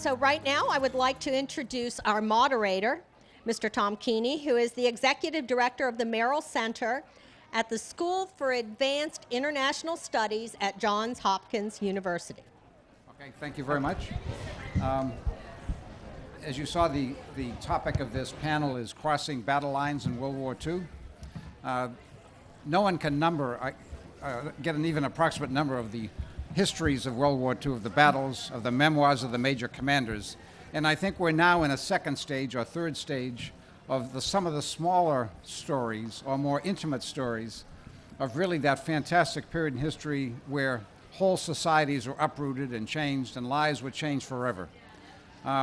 So right now I would like to introduce our moderator, Mr. Tom Keeney, who is the Executive Director of the Merrill Center at the School for Advanced International Studies at Johns Hopkins University. Okay, thank you very much. As you saw, the topic of this panel is crossing battle lines in World War II. No one can get an even approximate number of the histories of World War II, of the battles, of the memoirs of the major commanders. And I think we're now in a second stage or third stage of some of the smaller stories or more intimate stories of really that fantastic period in history where whole societies were uprooted and changed and lives were changed forever.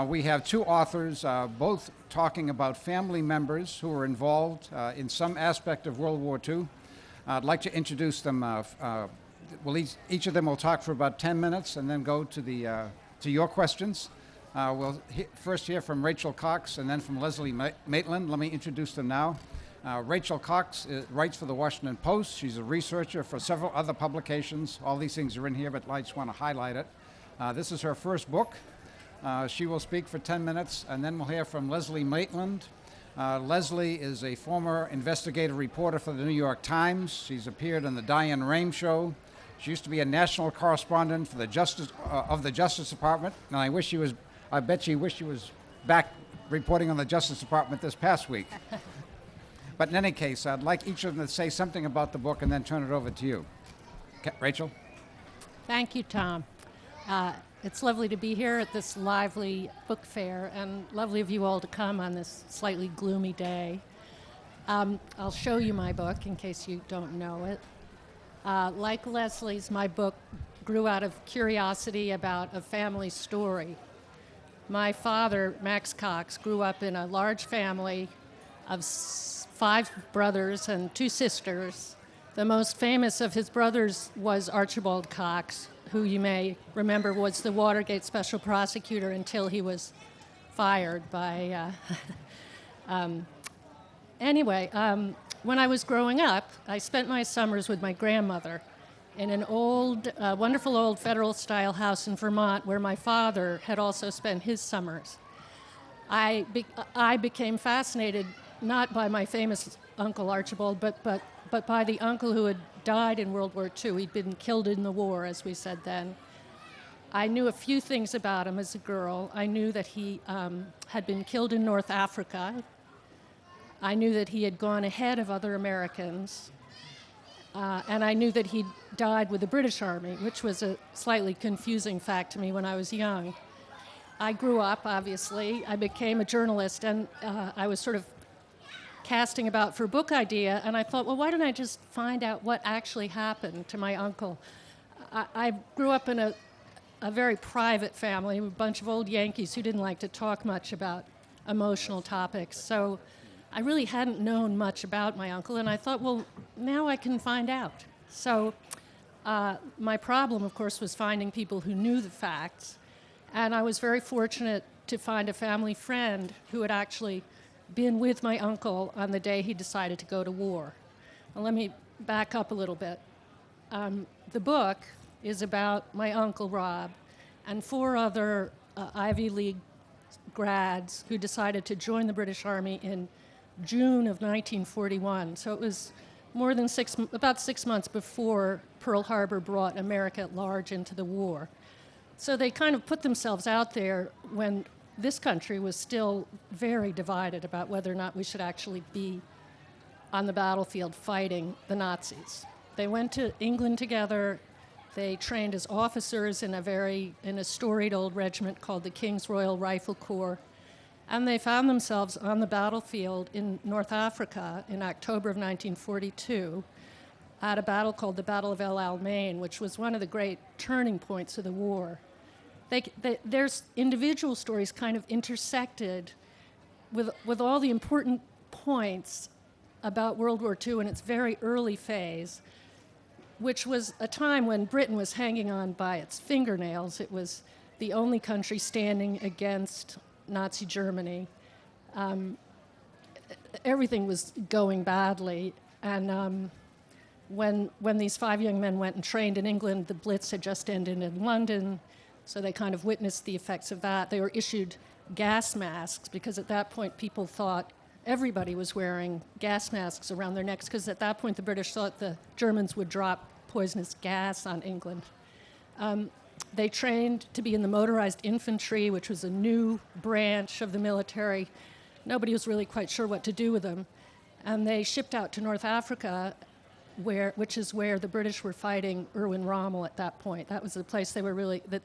We have two authors, both talking about family members who were involved in some aspect of World War II. I'd like to introduce them. Each of them will talk for about 10 minutes and then go to your questions. We'll first hear from Rachel Cox and then from Leslie Maitland. Let me introduce them now. Rachel Cox writes for the Washington Post. She's a researcher for several other publications. All these things are in here, but I just want to highlight it. This is her first book. She will speak for 10 minutes, and then we'll hear from Leslie Maitland. Leslie is a former investigative reporter for the New York Times. She's appeared on the Diane Rehm show. She used to be a national correspondent for the Justice Department, and I bet she wished she was back reporting on the Justice Department this past week. But in any case, I'd like each of them to say something about the book and then turn it over to you. Okay, Rachel? Thank you, Tom. It's lovely to be here at this lively book fair, and lovely of you all to come on this slightly gloomy day. I'll show you my book in case you don't know it. Like Leslie's, my book grew out of curiosity about a family story. My father, Max Cox, grew up in a large family of 5 brothers and 2 sisters. The most famous of his brothers was Archibald Cox, who you may remember was the Watergate special prosecutor until he was fired by... When I was growing up, I spent my summers with my grandmother in an old, wonderful old Federal-style house in Vermont where my father had also spent his summers. I became fascinated not by my famous Uncle Archibald, but by the uncle who had died in World War II. He'd been killed in the war, as we said then. I knew a few things about him as a girl. I knew that he had been killed in North Africa. I knew that he had gone ahead of other Americans. And I knew that he died with the British Army, which was a slightly confusing fact to me when I was young. I grew up, obviously. I became a journalist, and I was sort of casting about for a book idea, and I thought, well, why don't I just find out what actually happened to my uncle? I grew up in a very private family, a bunch of old Yankees who didn't like to talk much about emotional topics, so I really hadn't known much about my uncle, and I thought, well, now I can find out. So my problem, of course, was finding people who knew the facts, and I was very fortunate to find a family friend who had actually been with my uncle on the day he decided to go to war. Well, let me back up a little bit. The book is about my Uncle Rob and 4 other Ivy League grads who decided to join the British Army in June of 1941. So it was more than about 6 months before Pearl Harbor brought America at large into the war. So they kind of put themselves out there when this country was still very divided about whether or not we should actually be on the battlefield fighting the Nazis. They went to England together. They trained as officers in a storied old regiment called the King's Royal Rifle Corps. And they found themselves on the battlefield in North Africa in October of 1942 at a battle called the Battle of El Alamein, which was one of the great turning points of the war. There's individual stories kind of intersected with all the important points about World War II in its very early phase, which was a time when Britain was hanging on by its fingernails. It was the only country standing against Nazi Germany. Everything was going badly, and when these 5 young men went and trained in England, the Blitz had just ended in London. So they kind of witnessed the effects of that. They were issued gas masks because at that point people thought everybody was wearing gas masks around their necks because at that point the British thought the Germans would drop poisonous gas on England. They trained to be in the motorized infantry, which was a new branch of the military. Nobody was really quite sure what to do with them. And they shipped out to North Africa, which is where the British were fighting Erwin Rommel at that point. That was the place they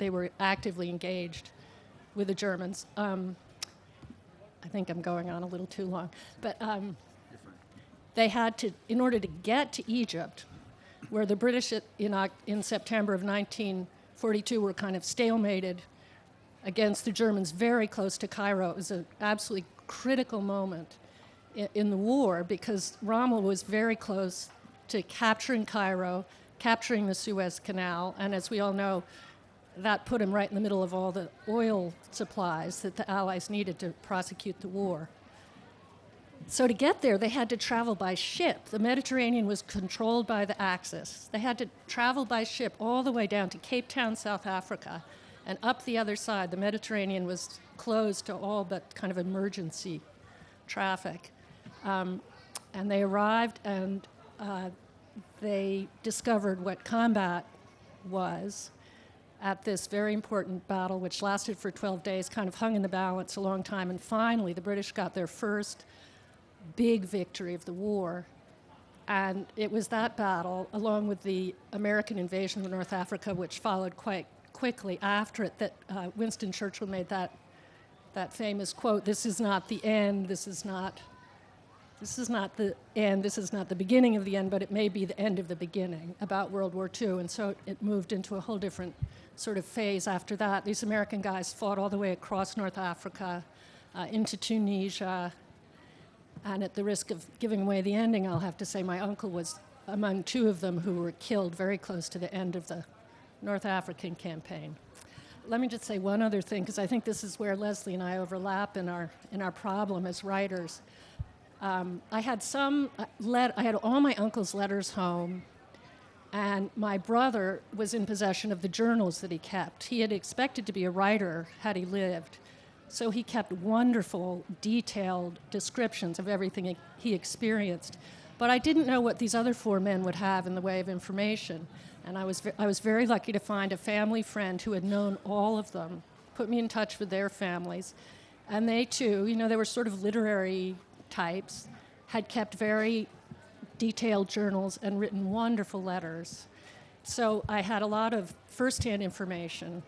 were actively engaged with the Germans. I think I'm going on a little too long. But they had to, in order to get to Egypt, where the British in September of 1942 were kind of stalemated against the Germans very close to Cairo. It was an absolutely critical moment in the war because Rommel was very close to capturing Cairo, capturing the Suez Canal, and as we all know, that put him right in the middle of all the oil supplies that the Allies needed to prosecute the war. So to get there, they had to travel by ship. The Mediterranean was controlled by the Axis. They had to travel by ship all the way down to Cape Town, South Africa, and up the other side. The Mediterranean was closed to all but kind of emergency traffic. And they arrived and they discovered what combat was at this very important battle, which lasted for 12 days, kind of hung in the balance a long time. And finally, the British got their first big victory of the war. And it was that battle, along with the American invasion of North Africa, which followed quite quickly after it, that Winston Churchill made that famous quote, "This is not the end, this is not the end, this is not the beginning of the end, but it may be the end of the beginning," about World War II. And so it moved into a whole different sort of phase after that. These American guys fought all the way across North Africa, into Tunisia, and at the risk of giving away the ending, I'll have to say my uncle was among two of them who were killed very close to the end of the North African campaign. Let me just say one other thing, because I think this is where Leslie and I overlap in our problem as writers. I had all my uncle's letters home, and my brother was in possession of the journals that he kept. He had expected to be a writer had he lived, so he kept wonderful, detailed descriptions of everything he experienced. But I didn't know what these other four men would have in the way of information, and I was very lucky to find a family friend who had known all of them, put me in touch with their families, and they too, they were sort of literary types, had kept very detailed journals and written wonderful letters. So I had a lot of firsthand information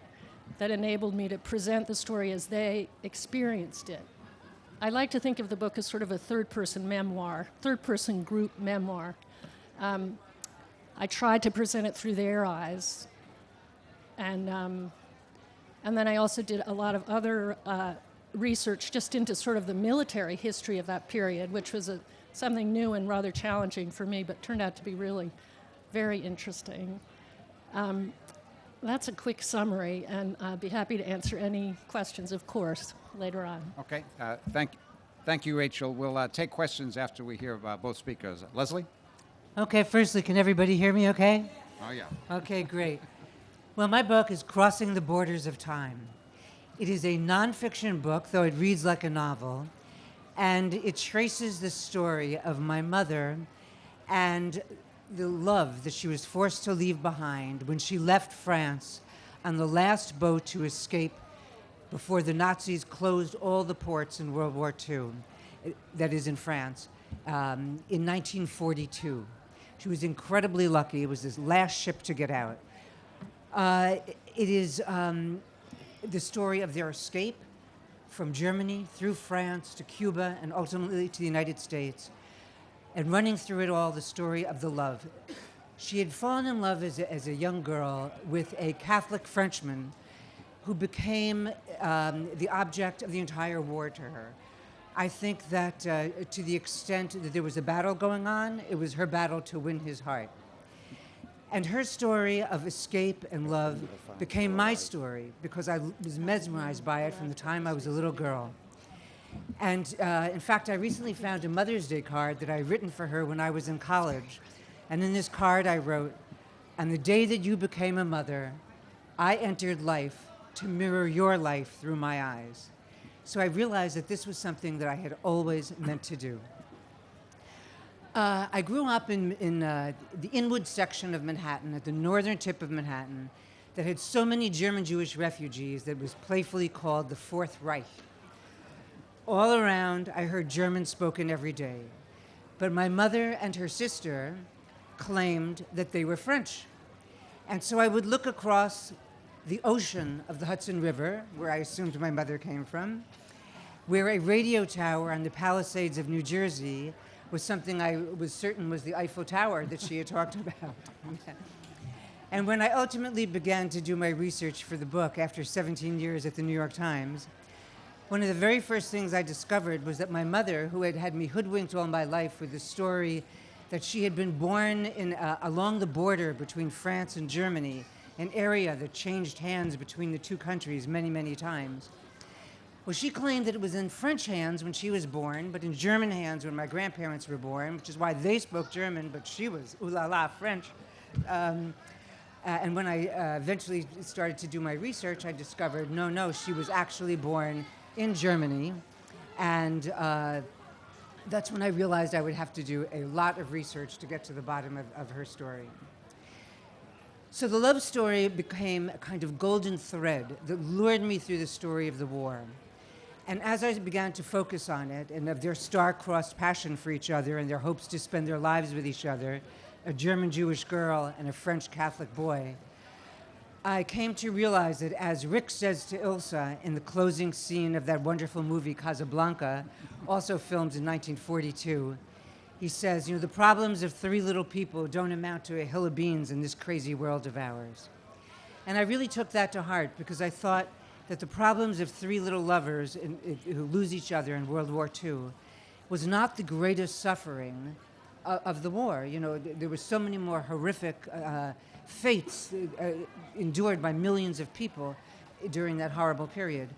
that enabled me to present the story as they experienced it. I like to think of the book as sort of a third-person memoir, third-person group memoir. I tried to present it through their eyes. And then I also did a lot of other research just into sort of the military history of that period, which was something new and rather challenging for me, but turned out to be really very interesting. That's a quick summary, and I'd be happy to answer any questions, of course, later on. Okay. Thank you, Rachel. We'll take questions after we hear both speakers. Leslie? Okay, firstly, can everybody hear me okay? Oh, yeah. Okay, great. Well, my book is Crossing the Borders of Time. It is a nonfiction book, though it reads like a novel, and it traces the story of my mother and the love that she was forced to leave behind when she left France on the last boat to escape before the Nazis closed all the ports in World War II, that is in France, in 1942. She was incredibly lucky. It was this last ship to get out. It is the story of their escape from Germany through France to Cuba and ultimately to the United States. And running through it all, the story of the love. She had fallen in love as a young girl with a Catholic Frenchman who became the object of the entire war to her. I think that to the extent that there was a battle going on, it was her battle to win his heart. And her story of escape and love became my story because I was mesmerized by it from the time I was a little girl. And in fact, I recently found a Mother's Day card that I had written for her when I was in college. And in this card I wrote, "On the day that you became a mother, I entered life to mirror your life through my eyes. So I realized that this was something that I had always meant to do. I grew up in the Inwood section of Manhattan, at the northern tip of Manhattan, that had so many German Jewish refugees that was playfully called the Fourth Reich. All around, I heard German spoken every day. But my mother and her sister claimed that they were French. And so I would look across the ocean of the Hudson River, where I assumed my mother came from, where a radio tower on the Palisades of New Jersey was something I was certain was the Eiffel Tower that she had talked about. And when I ultimately began to do my research for the book after 17 years at the New York Times, one of the very first things I discovered was that my mother, who had had me hoodwinked all my life with the story that she had been born along the border between France and Germany, an area that changed hands between the two countries many, many times. Well, she claimed that it was in French hands when she was born, but in German hands when my grandparents were born, which is why they spoke German, but she was ooh la la French. And when I eventually started to do my research, I discovered, no, she was actually born in Germany. And that's when I realized I would have to do a lot of research to get to the bottom of her story. So the love story became a kind of golden thread that lured me through the story of the war. And as I began to focus on it and of their star-crossed passion for each other and their hopes to spend their lives with each other, a German Jewish girl and a French Catholic boy, I came to realize that, as Rick says to Ilsa in the closing scene of that wonderful movie Casablanca, also filmed in 1942, he says, the problems of three little people don't amount to a hill of beans in this crazy world of ours. And I really took that to heart because I thought that the problems of three little lovers who lose each other in World War II was not the greatest suffering of the war. There were so many more horrific fates endured by millions of people during that horrible period.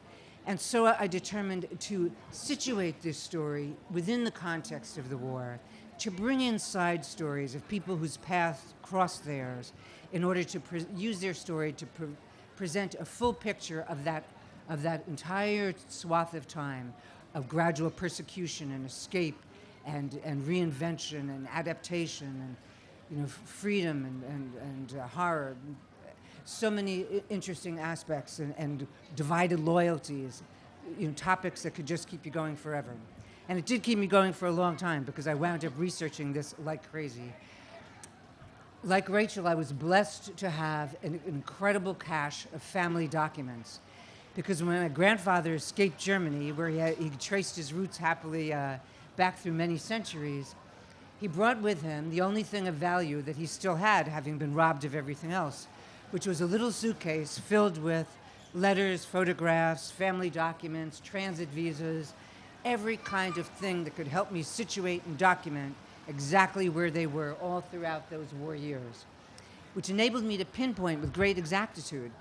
And so I determined to situate this story within the context of the war, to bring in side stories of people whose paths crossed theirs in order to use their story to present a full picture of that entire swath of time of gradual persecution and escape and reinvention and adaptation and freedom and horror. So many interesting aspects and divided loyalties, topics that could just keep you going forever. And it did keep me going for a long time because I wound up researching this like crazy. Like Rachel, I was blessed to have an incredible cache of family documents because when my grandfather escaped Germany, where he traced his roots happily back through many centuries, he brought with him the only thing of value that he still had, having been robbed of everything else, which was a little suitcase filled with letters, photographs, family documents, transit visas, every kind of thing that could help me situate and document exactly where they were all throughout those war years, which enabled me to pinpoint with great exactitude,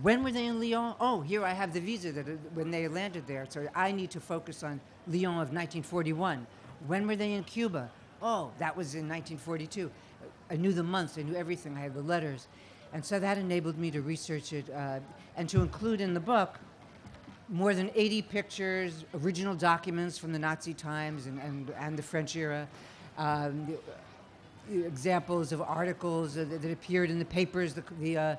when were they in Lyon? Oh, here I have the visa when they landed there, so I need to focus on Lyon of 1941. When were they in Cuba? Oh, that was in 1942. I knew the months, I knew everything, I had the letters. And so that enabled me to research it and to include in the book more than 80 pictures, original documents from the Nazi times and the French era, examples of articles that appeared in the papers, the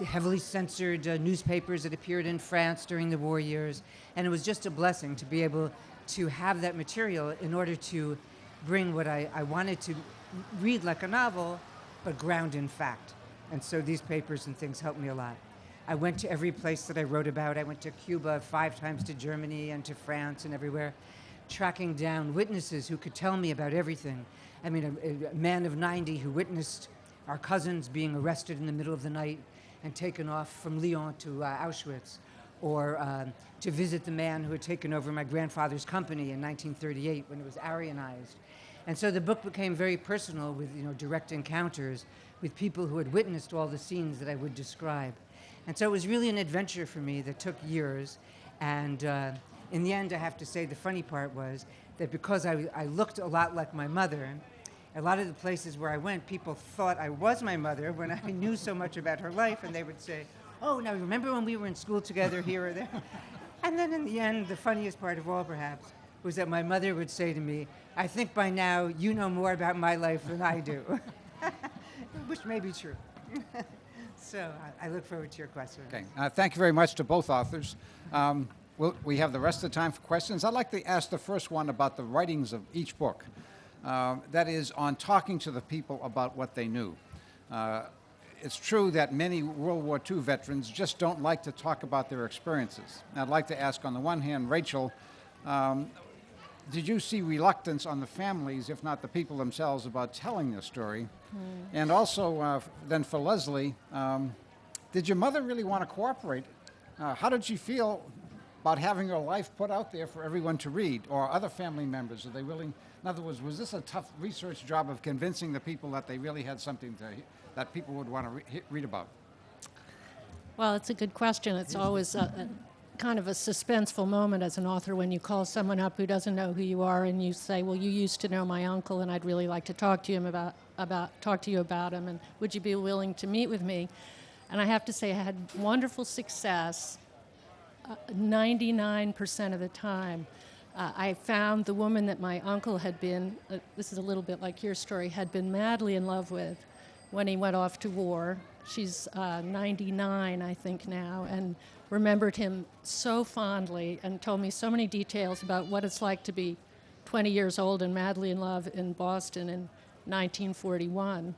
heavily censored newspapers that appeared in France during the war years. And it was just a blessing to be able to have that material in order to bring what I wanted to read like a novel, but ground in fact. And so these papers and things helped me a lot. I went to every place that I wrote about. I went to Cuba 5 times, to Germany and to France and everywhere, tracking down witnesses who could tell me about everything. I mean, a man of 90 who witnessed our cousins being arrested in the middle of the night and taken off from Lyon to Auschwitz, or to visit the man who had taken over my grandfather's company in 1938 when it was Aryanized. And so the book became very personal with direct encounters with people who had witnessed all the scenes that I would describe. And so it was really an adventure for me that took years. And in the end, I have to say, the funny part was that because I looked a lot like my mother, a lot of the places where I went, people thought I was my mother when I knew so much about her life, and they would say, Oh, now remember when we were in school together here or there? And then in the end, the funniest part of all, perhaps, was that my mother would say to me, I think by now you know more about my life than I do. Which may be true. So I look forward to your question. Okay. Thank you very much to both authors. We have the rest of the time for questions. I'd like to ask the first one about the writings of each book. That is, on talking to the people about what they knew. It's true that many World War II veterans just don't like to talk about their experiences. And I'd like to ask, on the one hand, Rachel, did you see reluctance on the families, if not the people themselves, about telling this story? And also, then for Leslie, did your mother really want to cooperate? How did she feel about having her life put out there for everyone to read, or other family members? Are they willing? In other words, was this a tough research job of convincing the people that they really had something that people would want to read about? Well, it's a good question. It's always kind of a suspenseful moment as an author when you call someone up who doesn't know who you are and you say, well, you used to know my uncle and I'd really like to talk to you about him, and would you be willing to meet with me? And I have to say I had wonderful success 99% of the time. I found the woman that my uncle had been, this is a little bit like your story, had been madly in love with when he went off to war. She's 99, I think, now, and remembered him so fondly and told me so many details about what it's like to be 20 years old and madly in love in Boston in 1941.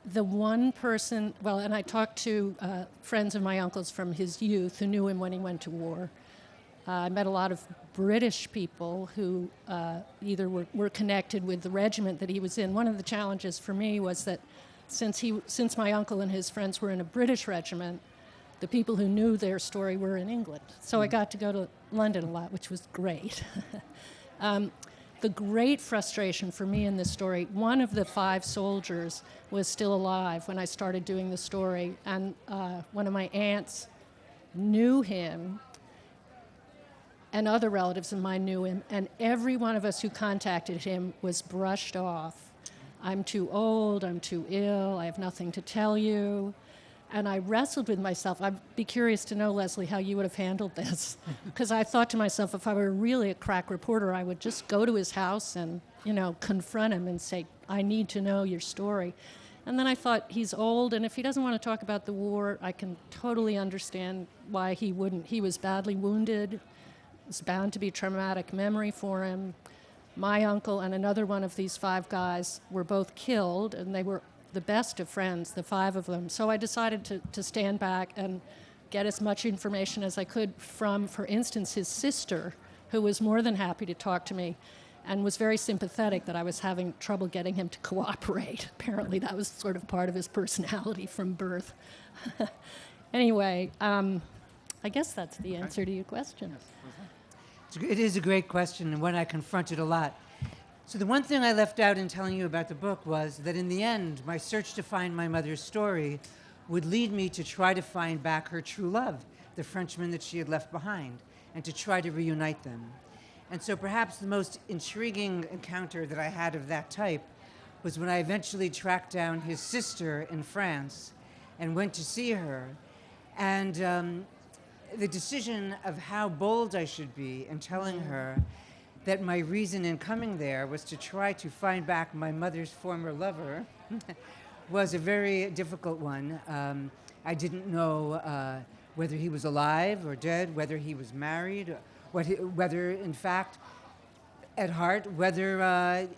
The one person, well, and I talked to friends of my uncle's from his youth who knew him when he went to war. I met a lot of British people who either were connected with the regiment that he was in. One of the challenges for me was that since my uncle and his friends were in a British regiment, the people who knew their story were in England. So I got to go to London a lot, which was great. The great frustration for me in this story, one of the 5 soldiers was still alive when I started doing the story, and one of my aunts knew him, and other relatives of mine knew him, and every one of us who contacted him was brushed off. I'm too old, I'm too ill, I have nothing to tell you. And I wrestled with myself. I'd be curious to know, Leslie, how you would have handled this. Because I thought to myself, if I were really a crack reporter, I would just go to his house and, confront him and say, I need to know your story. And then I thought, he's old, and if he doesn't want to talk about the war, I can totally understand why he wouldn't. He was badly wounded. It's bound to be traumatic memory for him. My uncle and another one of these 5 guys were both killed, and they were the best of friends, the 5 of them. So I decided to stand back and get as much information as I could from, for instance, his sister, who was more than happy to talk to me and was very sympathetic that I was having trouble getting him to cooperate. Apparently that was sort of part of his personality from birth. Anyway, I guess that's the answer to your question. It is a great question, and one I confronted a lot. So the one thing I left out in telling you about the book was that in the end, my search to find my mother's story would lead me to try to find back her true love, the Frenchman that she had left behind, and to try to reunite them. And so perhaps the most intriguing encounter that I had of that type was when I eventually tracked down his sister in France and went to see her. And the decision of how bold I should be in telling her that my reason in coming there was to try to find back my mother's former lover was a very difficult one. I didn't know whether he was alive or dead, whether he was married, whether, in fact, at heart, whether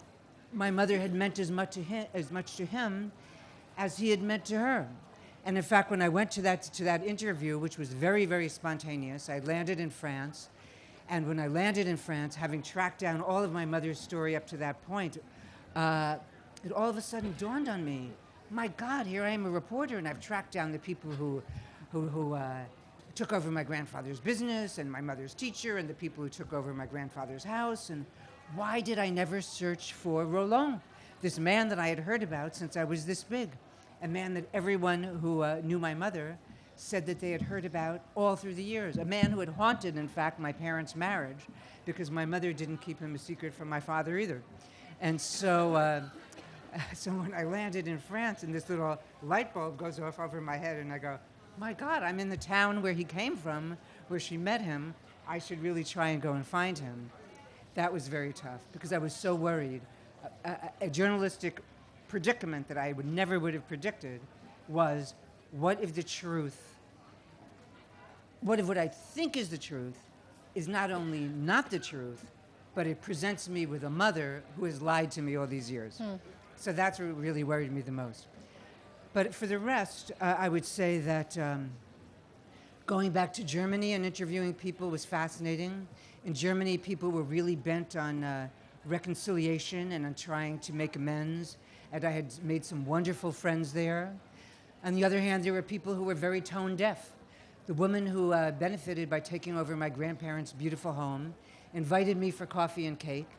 my mother had meant as much to him as he had meant to her. And in fact, when I went to that interview, which was very, very spontaneous, I landed in France. And when I landed in France, having tracked down all of my mother's story up to that point, it all of a sudden dawned on me, my God, here I am, a reporter, and I've tracked down the people who took over my grandfather's business, and my mother's teacher, and the people who took over my grandfather's house. And why did I never search for Roland, this man that I had heard about since I was this big, a man that everyone who knew my mother said that they had heard about all through the years, a man who had haunted, in fact, my parents' marriage, because my mother didn't keep him a secret from my father either. And so So when I landed in France and this little light bulb goes off over my head and I go, my God, I'm in the town where he came from, where she met him. I should really try and go and find him. That was very tough because I was so worried. A journalistic predicament that I never would have predicted was, what if the truth, what if what I think is the truth is not only not the truth, but it presents me with a mother who has lied to me all these years. So that's what really worried me the most. But for the rest, I would say that going back to Germany and interviewing people was fascinating. In Germany, people were really bent on reconciliation and on trying to make amends. And I had made some wonderful friends there. On the other hand, there were people who were very tone deaf. The woman who benefited by taking over my grandparents' beautiful home invited me for coffee and cake,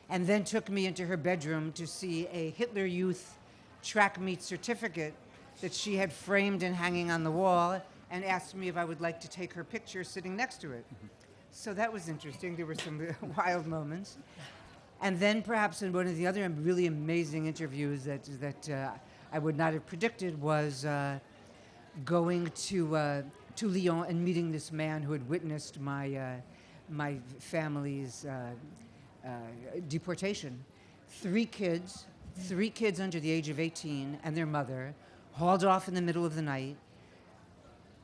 and then took me into her bedroom to see a Hitler Youth track meet certificate that she had framed and hanging on the wall, and asked me if I would like to take her picture sitting next to it. So that was interesting. There were some wild moments. And then perhaps in one of the other really amazing interviews that I would not have predicted was going to Lyon and meeting this man who had witnessed my family's deportation. Three kids under the age of 18 and their mother hauled off in the middle of the night.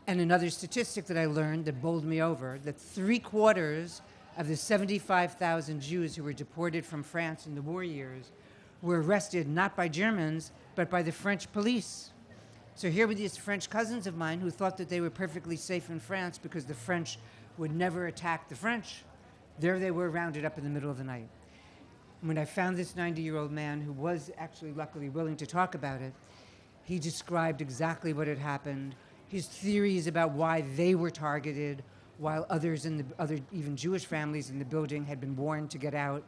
And another statistic that I learned that bowled me over, that 3/4 of the 75,000 Jews who were deported from France in the war years were arrested not by Germans, but by the French police. So here were these French cousins of mine who thought that they were perfectly safe in France because the French would never attack the French. There they were, rounded up in the middle of the night. When I found this 90-year-old man who was actually luckily willing to talk about it, he described exactly what had happened, his theories about why they were targeted, while others in the other, even Jewish families in the building, had been warned to get out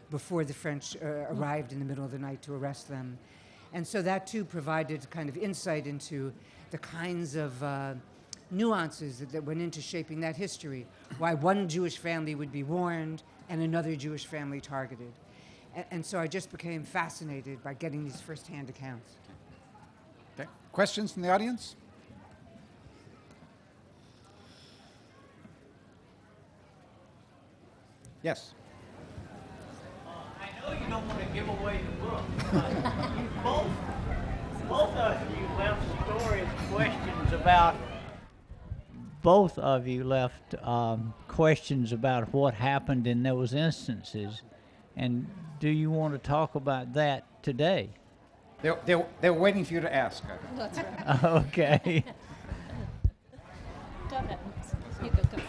before the French arrived in the middle of the night to arrest them. And so that too provided kind of insight into the kinds of nuances that went into shaping that history, why one Jewish family would be warned and another Jewish family targeted. And so I just became fascinated by getting these firsthand accounts. Okay. Questions from the audience? Yes. I know you don't want to give away the book, but you both of you left stories, questions about. Both of you left questions about what happened in those instances, and do you want to talk about that today? They're waiting for you to ask. That's right. Okay. Go ahead. You go first.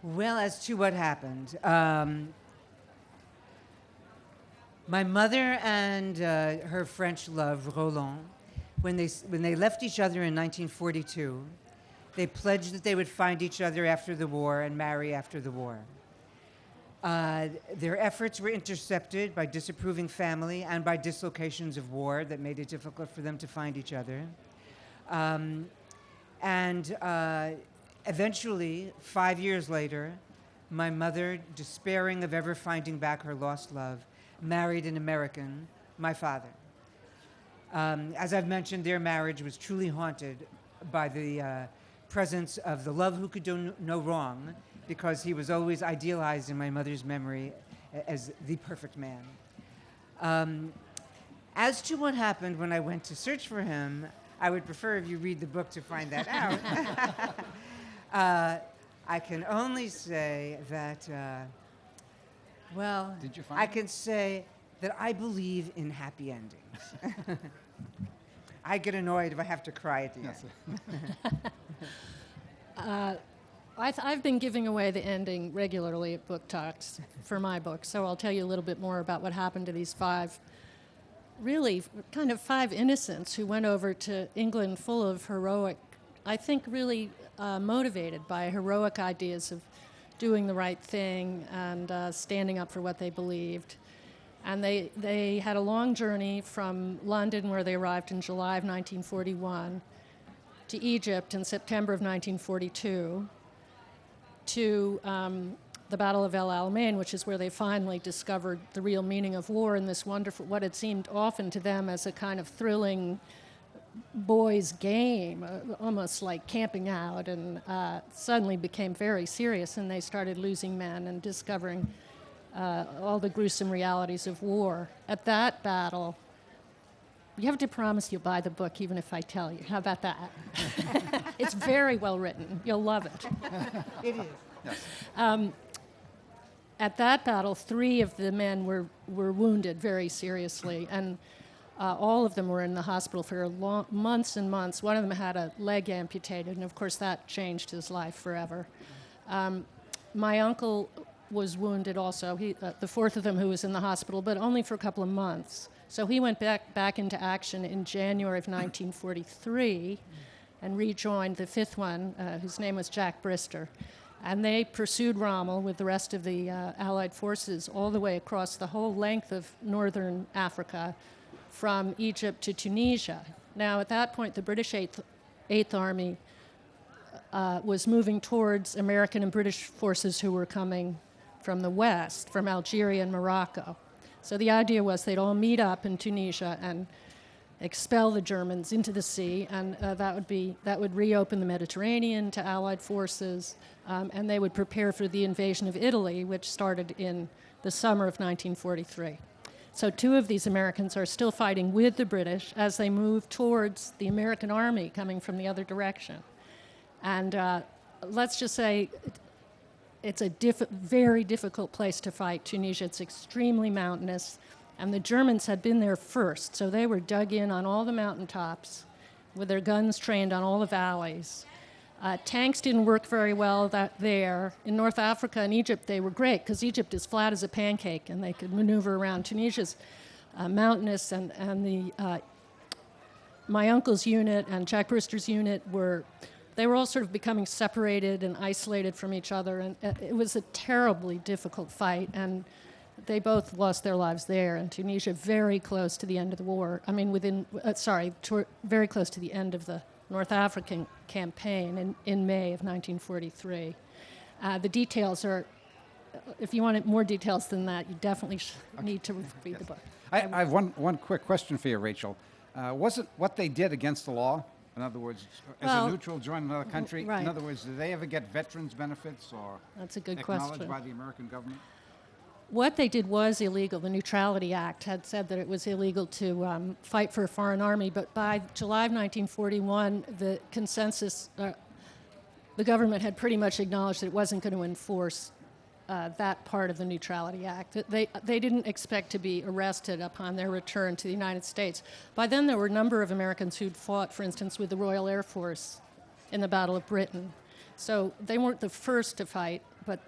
Well, as to what happened, my mother and her French love, Roland, when they left each other in 1942, they pledged that they would find each other after the war and marry after the war. Their efforts were intercepted by disapproving family and by dislocations of war that made it difficult for them to find each other. Eventually, 5 years later, my mother, despairing of ever finding back her lost love, married an American, my father. As I've mentioned, their marriage was truly haunted by the presence of the love who could do no wrong, because he was always idealized in my mother's memory as the perfect man. As to what happened when I went to search for him, I would prefer if you read the book to find that out. I can only say that, well, Did you find I it? can say that I believe in happy endings. I get annoyed if I have to cry at the end. I've been giving away the ending regularly at book talks for my book, so I'll tell you a little bit more about what happened to these five innocents who went over to England full of heroic, I think really motivated by heroic ideas of doing the right thing and standing up for what they believed. And they had a long journey from London, where they arrived in July of 1941, to Egypt in September of 1942, to the Battle of El Alamein, which is where they finally discovered the real meaning of war and this wonderful, what had seemed often to them as a kind of thrilling boys' game, almost like camping out, and suddenly became very serious, and they started losing men and discovering all the gruesome realities of war. At that battle, you have to promise you'll buy the book even if I tell you. How about that? It's very well written. You'll love it. It is. Yes. At that battle, 3 of the men were wounded very seriously, and all of them were in the hospital for months and months. One of them had a leg amputated, and of course that changed his life forever. My uncle was wounded also, the 4th of them who was in the hospital, but only for a couple of months. So he went back into action in January of 1943 and rejoined the 5th one, whose name was Jack Brister. And they pursued Rommel with the rest of the Allied forces all the way across the whole length of northern Africa, from Egypt to Tunisia. Now, at that point, the British Eighth Army was moving towards American and British forces who were coming from the west, from Algeria and Morocco. So the idea was they'd all meet up in Tunisia and expel the Germans into the sea, and that would reopen the Mediterranean to Allied forces, and they would prepare for the invasion of Italy, which started in the summer of 1943. So 2 of these Americans are still fighting with the British as they move towards the American army coming from the other direction. And let's just say it's a very difficult place to fight, Tunisia. It's extremely mountainous, and the Germans had been there first, so they were dug in on all the mountaintops with their guns trained on all the valleys. Tanks didn't work very well there. In North Africa and Egypt, they were great, because Egypt is flat as a pancake, and they could maneuver around. Tunisia's mountainous, and my uncle's unit and Jack Brister's unit were all sort of becoming separated and isolated from each other, and it was a terribly difficult fight, and they both lost their lives there, and Tunisia very close to the end of the war. I mean, very close to the end of the North African campaign in May of 1943. The details are, if you wanted more details than that, you definitely need to read the book. I have one quick question for you, Rachel. Was it what they did against the law? In other words, as a neutral join another country? Right. In other words, did they ever get veterans' benefits or That's a good acknowledged question. by the American government? What they did was illegal. The Neutrality Act had said that it was illegal to fight for a foreign army, but by July of 1941, the consensus, the government had pretty much acknowledged that it wasn't going to enforce that part of the Neutrality Act. They didn't expect to be arrested upon their return to the United States. By then, there were a number of Americans who'd fought, for instance, with the Royal Air Force in the Battle of Britain. So they weren't the first to fight, but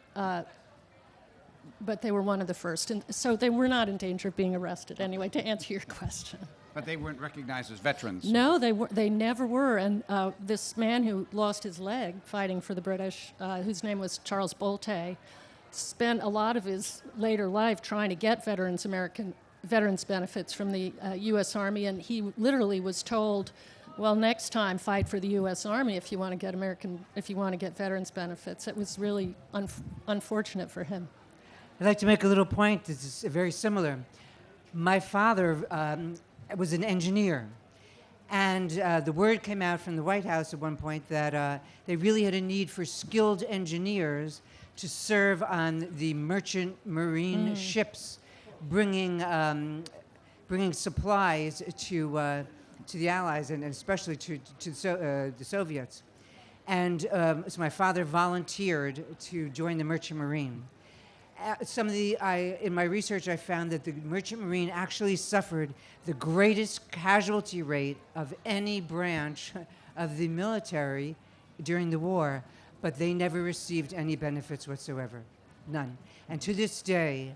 they were one of the first. And so they were not in danger of being arrested anyway, to answer your question. But they weren't recognized as veterans. No, they never were. And this man who lost his leg fighting for the British, whose name was Charles Bolte, spent a lot of his later life trying to get veterans benefits from the U.S. Army, and he literally was told, well, next time fight for the U.S. Army if you want to get veterans benefits. It was really unfortunate for him. I'd like to make a little point that's very similar. My father was an engineer, and the word came out from the White House at one point that they really had a need for skilled engineers to serve on the merchant marine ships, bringing supplies to the Allies and especially to the Soviets. And so my father volunteered to join the merchant marine. In my research, I found that the merchant marine actually suffered the greatest casualty rate of any branch of the military during the war, but they never received any benefits whatsoever, none. And to this day,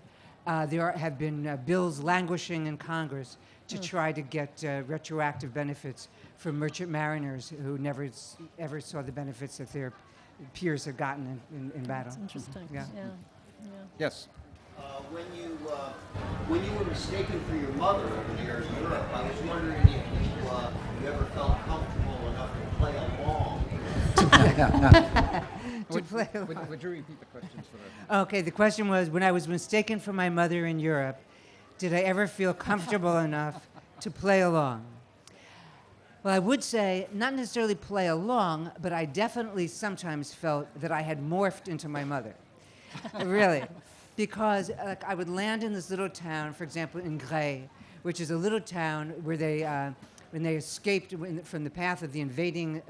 there have been bills languishing in Congress to try to get retroactive benefits for merchant mariners who never ever saw the benefits that their peers had gotten in battle. That's interesting. Yeah. Yeah. Yes. When you were mistaken for your mother over there in Europe, I was wondering if you ever felt comfortable enough to play along. to play along. Would you repeat the questions for that? Okay, the question was, when I was mistaken for my mother in Europe, did I ever feel comfortable enough to play along? Well, I would say not necessarily play along, but I definitely sometimes felt that I had morphed into my mother. Really. Because I would land in this little town, for example, in Rehm, which is a little town where when they escaped from the path of the invading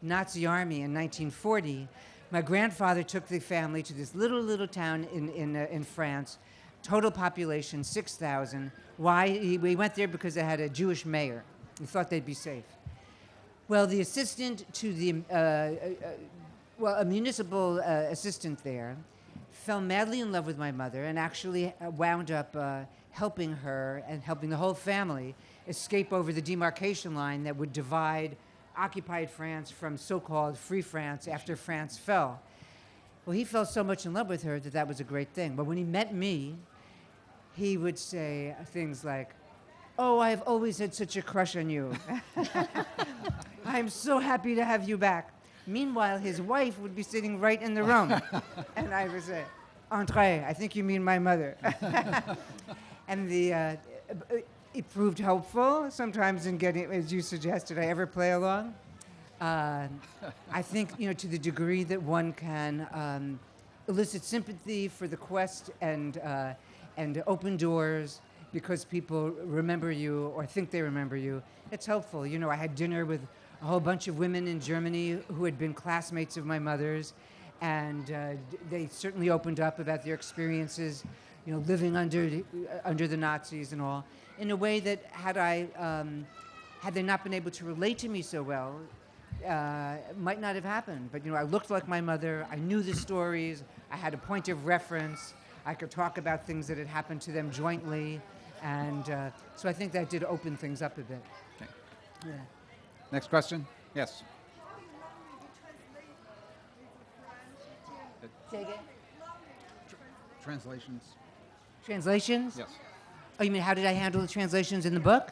Nazi army in 1940, my grandfather took the family to this little town in France, total population 6,000. Why? We went there because they had a Jewish mayor. We thought they'd be safe. Well, the assistant to the, a municipal assistant there fell madly in love with my mother and actually wound up helping her and helping the whole family escape over the demarcation line that would divide occupied France from so-called free France after France fell. Well, he fell so much in love with her that that was a great thing. But when he met me, he would say things like, "Oh, I've always had such a crush on you. I'm so happy to have you back." Meanwhile, his wife would be sitting right in the room. And I would say, "André, I think you mean my mother." And it proved helpful sometimes in getting, as you suggested, I ever play along. I think, to the degree that one can elicit sympathy for the quest and open doors because people remember you or think they remember you, it's helpful. I had dinner with a whole bunch of women in Germany who had been classmates of my mother's, and they certainly opened up about their experiences, living under the Nazis and all, in a way that had they not been able to relate to me so well, might not have happened. But I looked like my mother. I knew the stories. I had a point of reference. I could talk about things that had happened to them jointly, and so I think that did open things up a bit. Okay. Yeah. Next question? Yes. Say again? Translations? Translations? Yes. Oh, you mean how did I handle the translations in the book?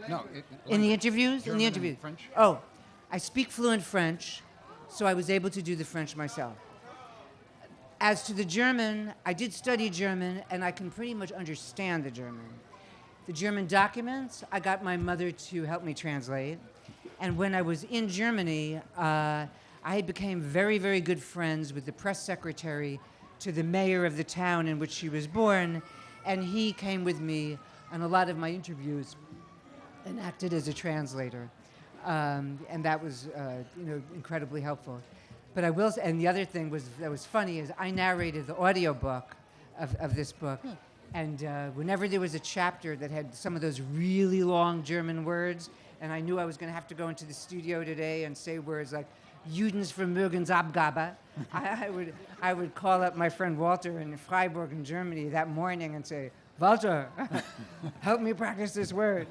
No. In the interviews? German In the interviews. and French? Oh, I speak fluent French, so I was able to do the French myself. As to the German, I did study German, and I can pretty much understand the German. The German documents, I got my mother to help me translate. And when I was in Germany, I became very, very good friends with the press secretary to the mayor of the town in which she was born, and he came with me on a lot of my interviews and acted as a translator. And that was, incredibly helpful. But I will say, and the other thing that was funny is I narrated the audiobook of this book. And whenever there was a chapter that had some of those really long German words, and I knew I was going to have to go into the studio today and say words like Judensvermögensabgabe, I would call up my friend Walter in Freiburg in Germany that morning and say, "Walter, help me practice this word."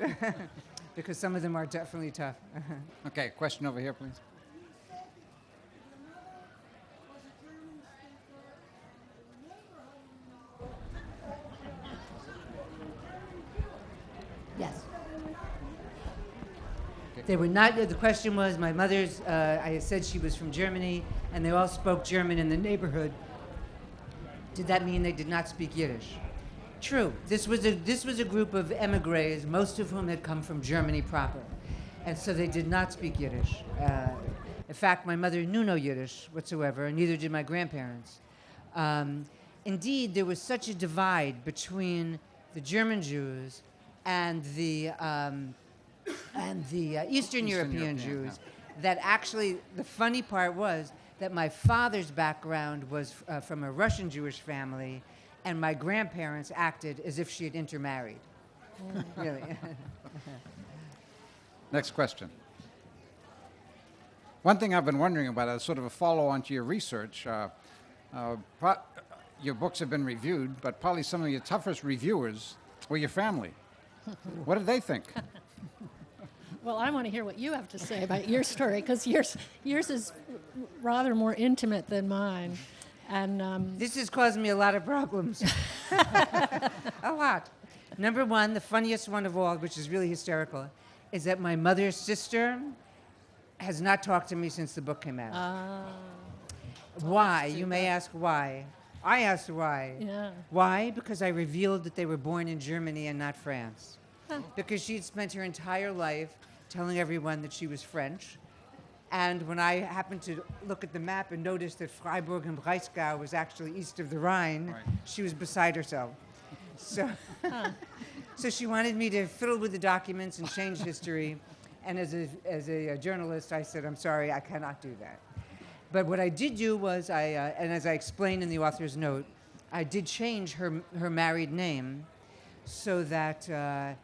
Because some of them are definitely tough. Okay, question over here, please. Yes. They were not, the question was, my mother's, I said she was from Germany, and they all spoke German in the neighborhood. Did that mean they did not speak Yiddish? True. This was a group of emigres, most of whom had come from Germany proper. And so they did not speak Yiddish. In fact, my mother knew no Yiddish whatsoever, and neither did my grandparents. Indeed, there was such a divide between the German Jews and the Eastern European Jews that actually the funny part was that my father's background was from a Russian Jewish family, and my grandparents acted as if she had intermarried. Really. Next question. One thing I've been wondering about as sort of a follow-on to your research, your books have been reviewed, but probably some of your toughest reviewers were your family. What did they think? Well, I want to hear what you have to say about your story, because yours is rather more intimate than mine. And this has caused me a lot of problems. A lot. Number one, the funniest one of all, which is really hysterical, is that my mother's sister has not talked to me since the book came out. Why? You may ask why. I asked why. Yeah. Why? Because I revealed that they were born in Germany and not France. Because she'd spent her entire life telling everyone that she was French. And when I happened to look at the map and noticed that Freiburg and Breisgau was actually east of the Rhine, Right. she was beside herself. So, so she wanted me to fiddle with the documents and change history. And as a journalist, I said, I'm sorry, I cannot do that. But what I did do was, and as I explained in the author's note, I did change her married name so that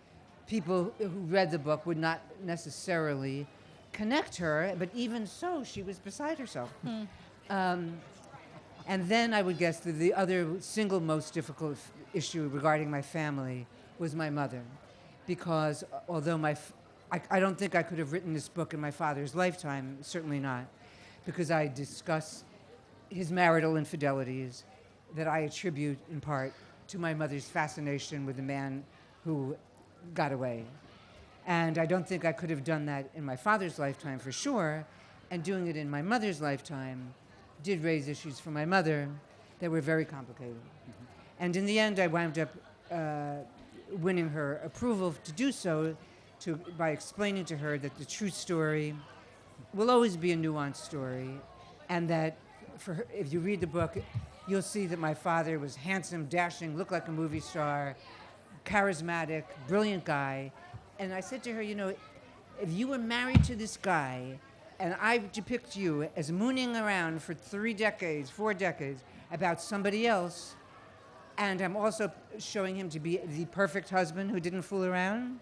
people who read the book would not necessarily connect her, but even so, she was beside herself. And then I would guess that the other single most difficult issue regarding my family was my mother, because although I don't think I could have written this book in my father's lifetime, certainly not, because I discuss his marital infidelities that I attribute in part to my mother's fascination with the man who got away. And I don't think I could have done that in my father's lifetime for sure, and doing it in my mother's lifetime did raise issues for my mother that were very complicated. And in the end, I wound up winning her approval to do so by explaining to her that the true story will always be a nuanced story, and that for her, if you read the book, you'll see that my father was handsome, dashing, looked like a movie star, charismatic, brilliant guy. And I said to her, you know, if you were married to this guy, and I depict you as mooning around for 3 decades, 4 decades, about somebody else, and I'm also showing him to be the perfect husband who didn't fool around,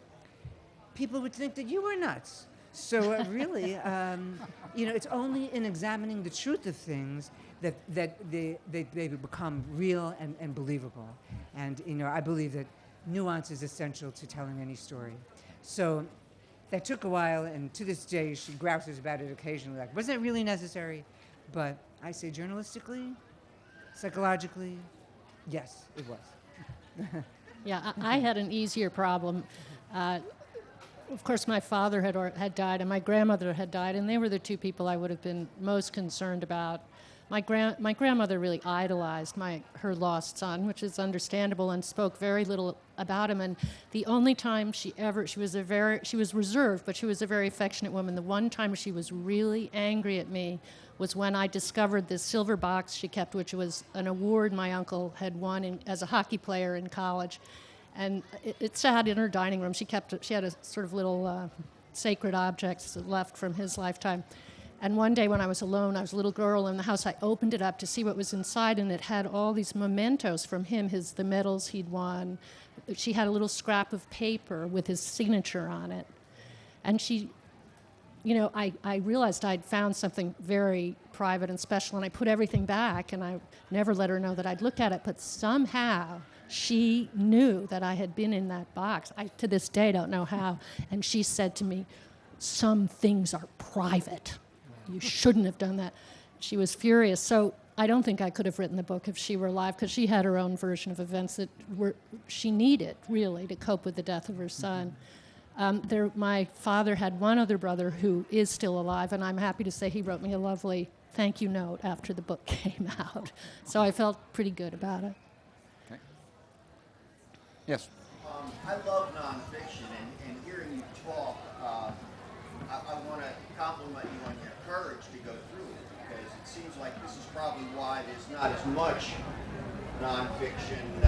people would think that you were nuts. So really, you know, it's only in examining the truth of things that they become real and believable. And, you know, I believe that nuance is essential to telling any story. So that took a while, and to this day, she grouses about it occasionally, like, was that really necessary? But I say journalistically, psychologically, yes, it was. Yeah, I had an easier problem. Of course, my father had died, and my grandmother had died, and they were the two people I would have been most concerned about. My grandmother really idolized her lost son, which is understandable, and spoke very little about him. And the only time she was reserved, but she was a very affectionate woman. The one time she was really angry at me was when I discovered this silver box she kept, which was an award my uncle had won as a hockey player in college. And it sat in her dining room. She had a sort of little sacred objects left from his lifetime. And one day when I was alone, I was a little girl in the house, I opened it up to see what was inside, and it had all these mementos from him, the medals he'd won. She had a little scrap of paper with his signature on it. And she, you know, I realized I'd found something very private and special, and I put everything back, and I never let her know that I'd looked at it, but somehow she knew that I had been in that box. I, to this day, don't know how. And she said to me, "Some things are private. You shouldn't have done that." She was furious. So I don't think I could have written the book if she were alive, because she had her own version of events that she needed, really, to cope with the death of her son. My father had one other brother who is still alive, and I'm happy to say he wrote me a lovely thank you note after the book came out. So I felt pretty good about it. Okay. Yes. I love nonfiction, and hearing you talk, I want to compliment you on your courage to go through it, because it seems like this is probably why there's not as much nonfiction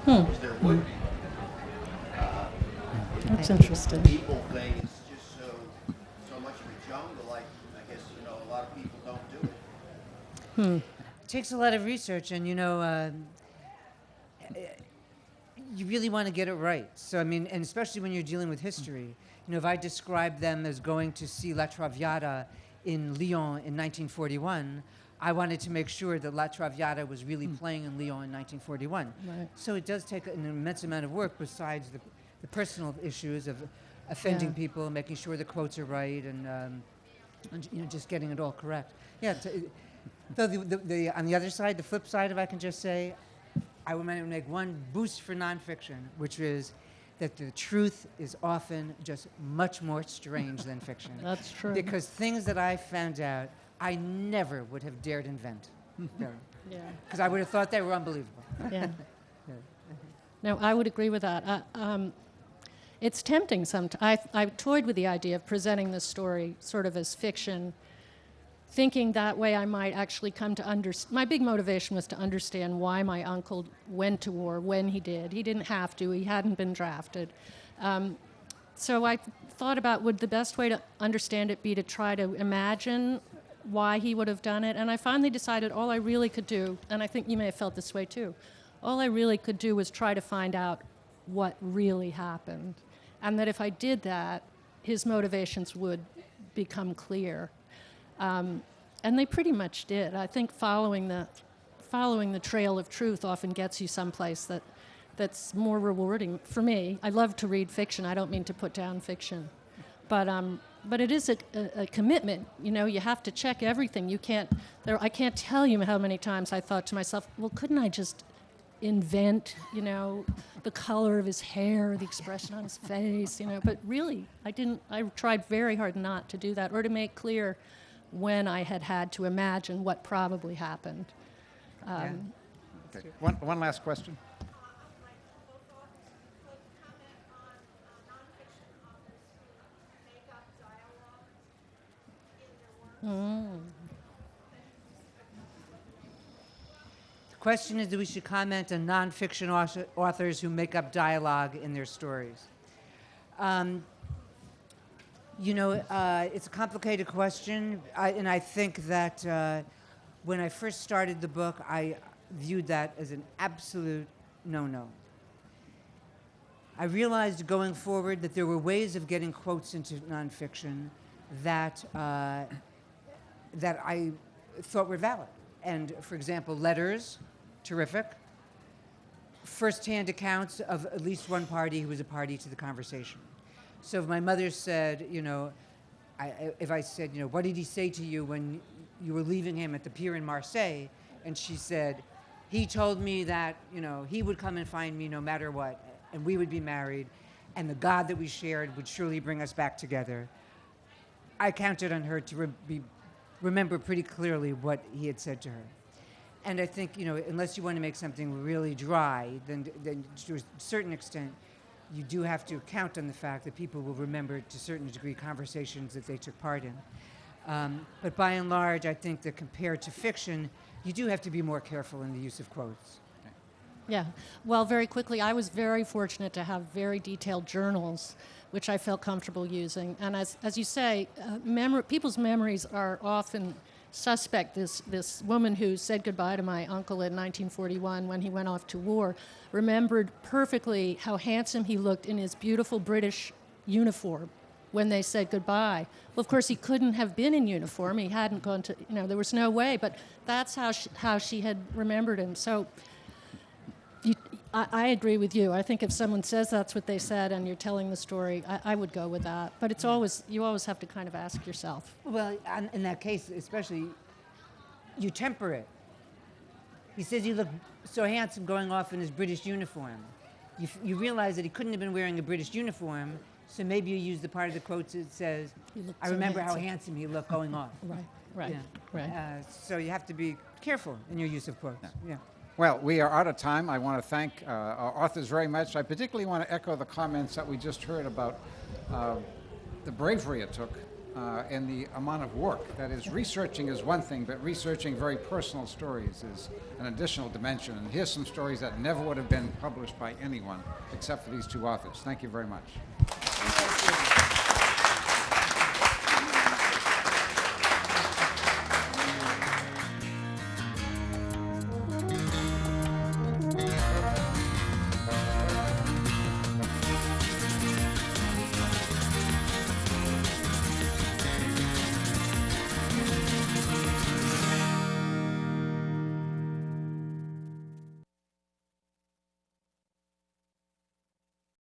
as there would be. That's interesting. People think it's just so much of a jungle. Like, I guess, you know, a lot of people don't do it. It takes a lot of research, and, you know, you really want to get it right. So, I mean, and especially when you're dealing with history. You know, if I described them as going to see La Traviata in Lyon in 1941, I wanted to make sure that La Traviata was really playing in Lyon in 1941. Right. So it does take an immense amount of work besides the personal issues of offending people, making sure the quotes are right, and you know, just getting it all correct. Yeah. Though on the other side, the flip side, if I can just say, I would make one boost for nonfiction, which is that the truth is often just much more strange than fiction. That's true. Because things that I found out, I never would have dared invent. Yeah. Because I would have thought they were unbelievable. Yeah. No, I would agree with that. It's tempting sometimes. I toyed with the idea of presenting this story sort of as fiction, thinking that way I might actually come to understand. My big motivation was to understand why my uncle went to war when he did. He didn't have to. He hadn't been drafted. So I thought about, would the best way to understand it be to try to imagine why he would have done it? And I finally decided all I really could do, and I think you may have felt this way too, all I really could do was try to find out what really happened. And that if I did that, his motivations would become clear. And they pretty much did. I think following the trail of truth often gets you someplace that's more rewarding for me. I love to read fiction. I don't mean to put down fiction. But it is a commitment. You know, you have to check everything. I can't tell you how many times I thought to myself, well, couldn't I just invent, the color of his hair, the expression on his face, But really, I didn't. I tried very hard not to do that, or to make clear when I had to imagine what probably happened. Okay. One last question. The question is that we should comment on nonfiction authors who make up dialogue in their stories. It's a complicated question, and I think that when I first started the book, I viewed that as an absolute no-no. I realized going forward that there were ways of getting quotes into nonfiction that I thought were valid. And, for example, letters, terrific. First-hand accounts of at least one party who was a party to the conversation. So if my mother said, if I said, what did he say to you when you were leaving him at the pier in Marseille? And she said, he told me that, he would come and find me no matter what, and we would be married, and the God that we shared would surely bring us back together. I counted on her to remember pretty clearly what he had said to her. And I think, unless you want to make something really dry, then to a certain extent, you do have to count on the fact that people will remember to a certain degree conversations that they took part in. But by and large, I think that compared to fiction, you do have to be more careful in the use of quotes. Yeah. Well, very quickly, I was very fortunate to have very detailed journals, which I felt comfortable using. And as you say, people's memories are often suspect. This woman who said goodbye to my uncle in 1941 when he went off to war remembered perfectly how handsome he looked in his beautiful British uniform when they said goodbye. Well, of course, he couldn't have been in uniform. He hadn't gone to, there was no way. But that's how she had remembered him. So I agree with you. I think if someone says that's what they said and you're telling the story, I would go with that. But you always have to kind of ask yourself. Well, in that case, especially, you temper it. He says he looked so handsome going off in his British uniform. You realize that he couldn't have been wearing a British uniform, so maybe you use the part of the quote that says, I remember how handsome he looked going off. Right. So you have to be careful in your use of quotes. Yeah. Well, we are out of time. I want to thank our authors very much. I particularly want to echo the comments that we just heard about the bravery it took and the amount of work. That is, researching is one thing, but researching very personal stories is an additional dimension. And here's some stories that never would have been published by anyone except for these two authors. Thank you very much.